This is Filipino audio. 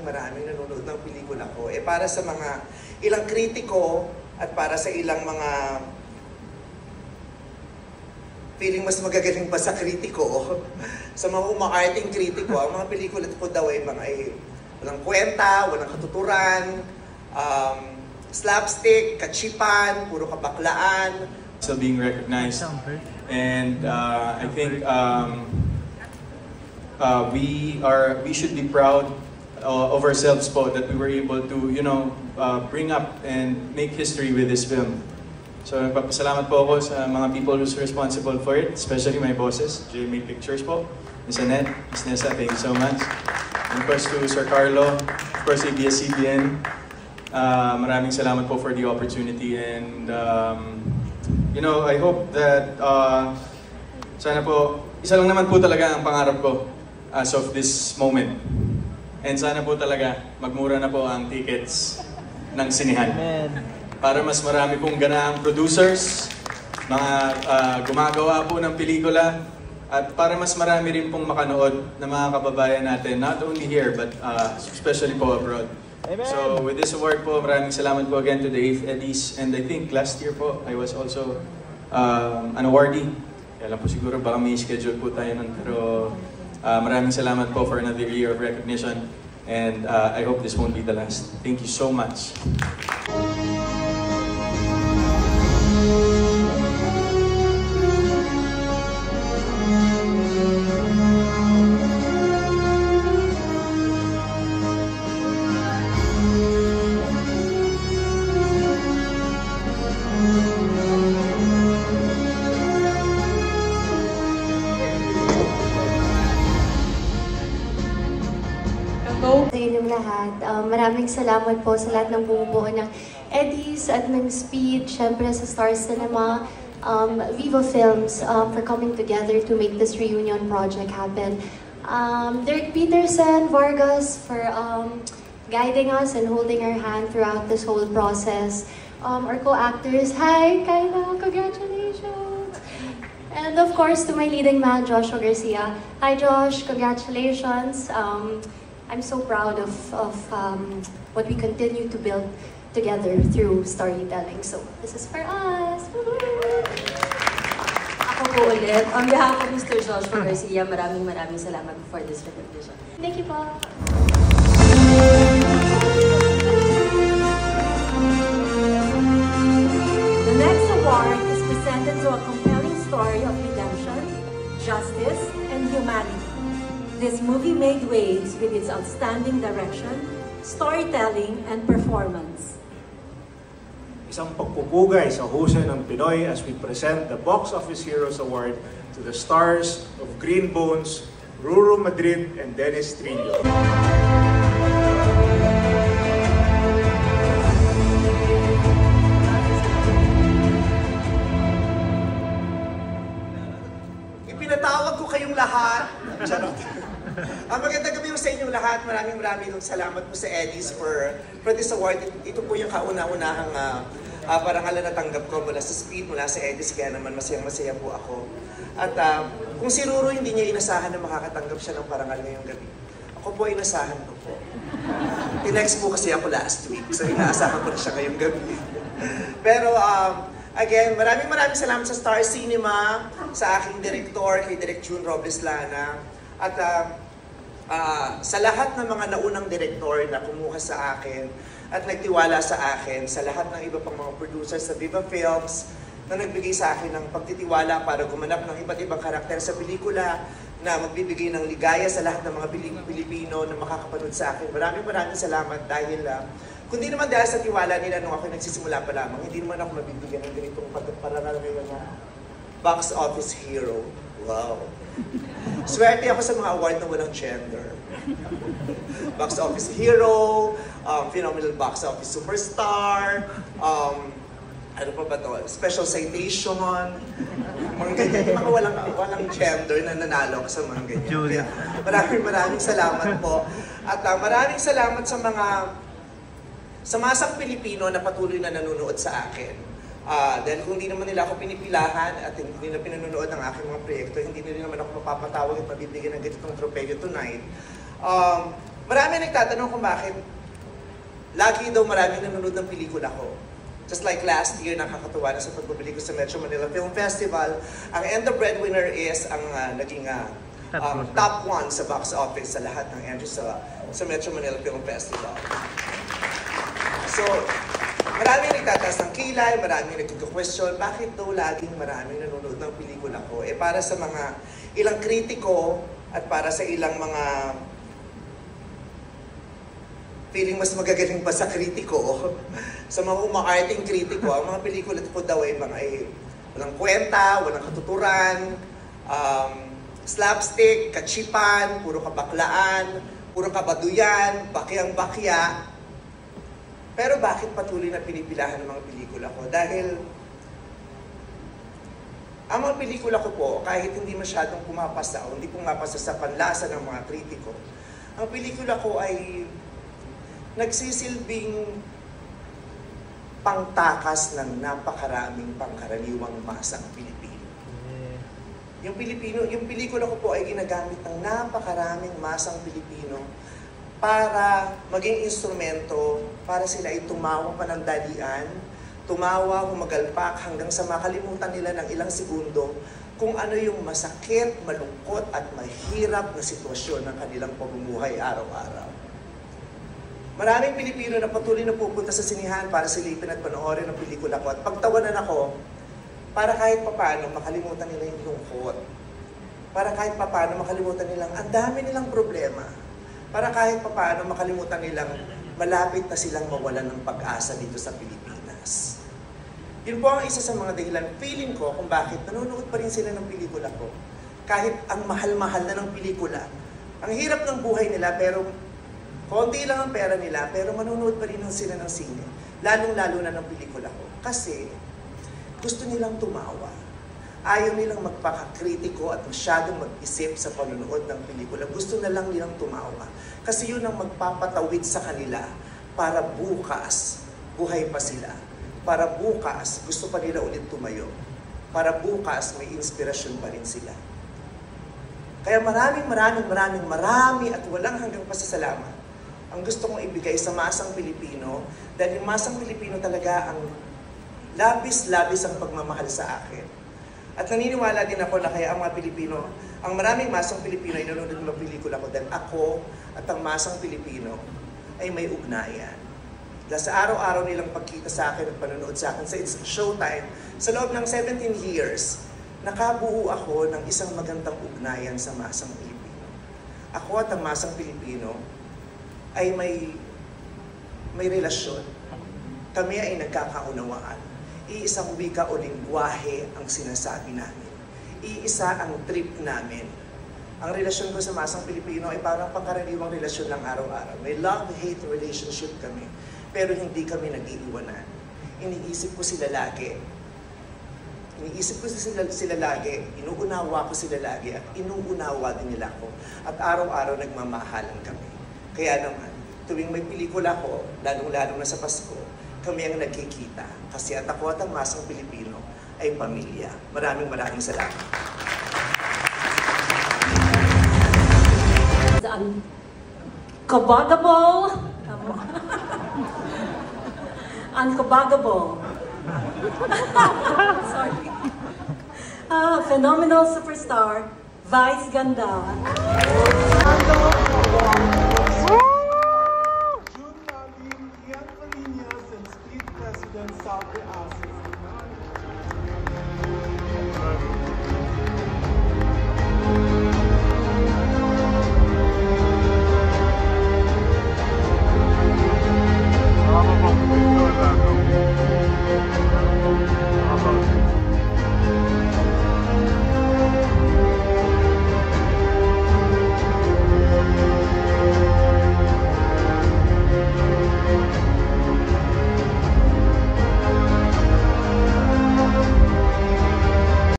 maraming nanonood ng pelikula ko. Para sa mga ilang kritiko at para sa ilang mga feeling mas magagaling pa sa kritiko, sa mga umaarting kritiko, ang mga pelikula ko daw ay walang kwenta, walang katuturan, slapstick, kachipan, puro kabaklaan. Still being recognized, and I think we should be proud of ourselves po that we were able to, bring up and make history with this film. So nagpapasalamat po ako sa mga people who's responsible for it, especially my bosses, JMA Pictures po, Ms. Annette, Ms. Nessa, thank you so much. And of course to Sir Carlo, of course ABS-CBN, maraming salamat po for the opportunity, and I hope that sana po, isa lang naman po talaga ang pangarap ko as of this moment. And sana po talaga magmura na po ang tickets ng sinihan. Para mas marami pong ganaang producers, mga gumagawa po ng pelikula, at para mas marami rin pong makanood na mga kababayan natin, not only here but especially po abroad. Amen. So with this award po, maraming salamat po again to the 8th Eddies, and I think last year po I was also an awardee. Kaya lang po siguro baka may schedule po tayo nun, pero maraming salamat po for another year of recognition, and I hope this won't be the last. Thank you so much. Sa inyong lahat, maraming salamat po sa lahat ng bumubuo ng Eddies at ng Speed, syempre sa Star Cinema, Viva Films for coming together to make this reunion project happen. Derek Peterson, Vargas for guiding us and holding our hand throughout this whole process. Our co-actors, hi Kyla, congratulations! And of course to my leading man, Joshua Garcia. Hi Josh, congratulations! I'm so proud of what we continue to build together through storytelling. So, this is for us! Ako po ulit, on behalf of Mr. Joshua Garcia, maraming salamat for this recognition. Thank you po! The next award is presented to a compelling story of redemption, justice, and humanity. This movie made waves with its outstanding direction, storytelling, and performance. Isang pagpupugay sa husay ng Pinoy as we present the Box Office Heroes Award to the stars of Green Bones, Ruru Madrid, and Dennis Trillo. Ipinatawag ko kayong lahat. Charot. Magandang gabi sa inyong lahat. Maraming salamat po sa Eddies for this award. Ito po yung kauna-unahang parangalan na tanggap ko mula sa Speed, mula sa Eddies, kaya naman masayang-masaya po ako. At kung si Ruru hindi niya inasahan na makakatanggap siya ng parangal ngayong gabi, ako po ay inasahan ko po. Tinext po kasi ako last week, so inaasahan ko na siya ngayong gabi. Pero again, maraming salamat sa Star Cinema, sa aking direktor, kay Direk June Robles Lana, at sa lahat ng mga naunang direktor na kumuha sa akin at nagtiwala sa akin, sa lahat ng iba pang mga producers sa Viva Films na nagbigay sa akin ng pagtitiwala para gumanap ng iba't ibang karakter sa pelikula na magbibigay ng ligaya sa lahat ng mga Pilipino na makakapanood sa akin. Maraming salamat dahil kundi naman dahil sa tiwala nila nung ako nagsisimula pa lamang, hindi naman ako mabibigyan ng ganitong parangal ngayon na Box Office Hero. Wow! Swerte ako sa mga award na walang gender. Box Office Hero, Phenomenal Box Office Superstar, ano pa ba to? Special Citation, mga ganyan, mga walang gender na nanalo ko sa mga ganyan. Kaya maraming salamat po. At maraming salamat sa mga masang Pilipino na patuloy na nanonood sa akin. Dahil kung hindi naman nila ako pinipilahan at hindi nila pinanonood ng aking mga proyekto, hindi nila naman ako mapapatawag at mabibigyan ng ganitong tropeyo tonight. Marami nagtatanong kung bakit lagi daw maraming nanonood ng pelikula ko. Just like last year, nakakatuwa na sa pagbabili ko sa Metro Manila Film Festival, ang And the Breadwinner is ang naging top 1 sa box office sa lahat ng entries sa Metro Manila Film Festival. So, maraming nagtataas ng kilay, maraming nagko-question, bakit daw laging maraming nanonood ng pelikula ko? Para sa mga ilang kritiko at para sa ilang mga feeling mas magagaling pa sa kritiko, sa mga umaarting kritiko, ang mga pelikula ko daw ay walang kwenta, walang katuturan, slapstick, kachipan, puro kabaklaan, puro kabaduyan, bakyang-bakya. Pero bakit patuloy na pinipilahan ng mga pelikula ko? Dahil ang mga pelikula ko po, kahit hindi masyadong pumapasa o hindi pumapasa sa panlasa ng mga kritiko, ang pelikula ko ay nagsisilbing pangtakas ng napakaraming pangkaraniwang masang Pilipino. Yung pelikula ko po ay ginagamit ng napakaraming masang Pilipino para maging instrumento para sila ay tumawa panandalian, tumawa, humagalpak hanggang sa makalimutan nila ng ilang segundo kung ano yung masakit, malungkot at mahirap na sitwasyon ng kanilang pamumuhay araw-araw. Maraming Pilipino na patuloy na pupunta sa sinihan para silipin at panoorin ang pelikula ko at pagtawanan ako para kahit papaano makalimutan nila yung lungkot. Para kahit papaano makalimutan nilang ang dami nilang problema. Para kahit papaano makalimutan nilang malapit na silang mawalan ng pag-asa dito sa Pilipinas. Yun po ang isa sa mga dahilan, feeling ko kung bakit nanonood pa rin sila ng pelikula ko. Kahit ang mahal-mahal na ng pelikula. Ang hirap ng buhay nila pero konti lang ang pera nila, pero manonood pa rin sila ng sine. Lalong-lalo na ng pelikula ko. Kasi gusto nilang tumawa. Ayaw nilang magpakakritiko at masyadong mag-isip sa panonood ng pelikula. Gusto na lang nilang tumawa. Kasi yun ang magpapatawid sa kanila para bukas, buhay pa sila. Para bukas, gusto pa nila ulit tumayo. Para bukas, may inspirasyon pa rin sila. Kaya marami at walang hanggang pasasalamat ang gusto kong ibigay sa masang Pilipino, dahil yung masang Pilipino talaga ang labis-labis ang pagmamahal sa akin. At naniniwala din ako na kaya ang mga Pilipino, ang maraming masang Pilipino ay nanonood ng pelikula ko dahil ako at ang masang Pilipino ay may ugnayan. Dahil sa araw-araw nilang pagkita sa akin at panonood sa akin sa It's Showtime, sa loob ng 17 years, nakabuo ako ng isang magandang ugnayan sa masang Pilipino. Ako at ang masang Pilipino ay may relasyon. Kami ay nagkakaunawaan. Iisang wika o lingwahe ang sinasabi namin. Iisa ang trip namin. Ang relasyon ko sa masang Pilipino ay parang pangkaraniwang relasyon lang araw-araw. May love-hate relationship kami, pero hindi kami nag-iiwanan. Iniisip ko sila lagi. Inuunawa ko sila lagi, at inuunawa din nila ako. At araw-araw nagmamahalan kami. Kaya naman, tuwing may pelikula ko, lalong-lalong na sa Pasko, kami ang nagkikita. Kasi at ako at ang masang Pilipino ay pamilya. Maraming salamat. Unkabagable. Sorry. Phenomenal superstar, Vice Ganda.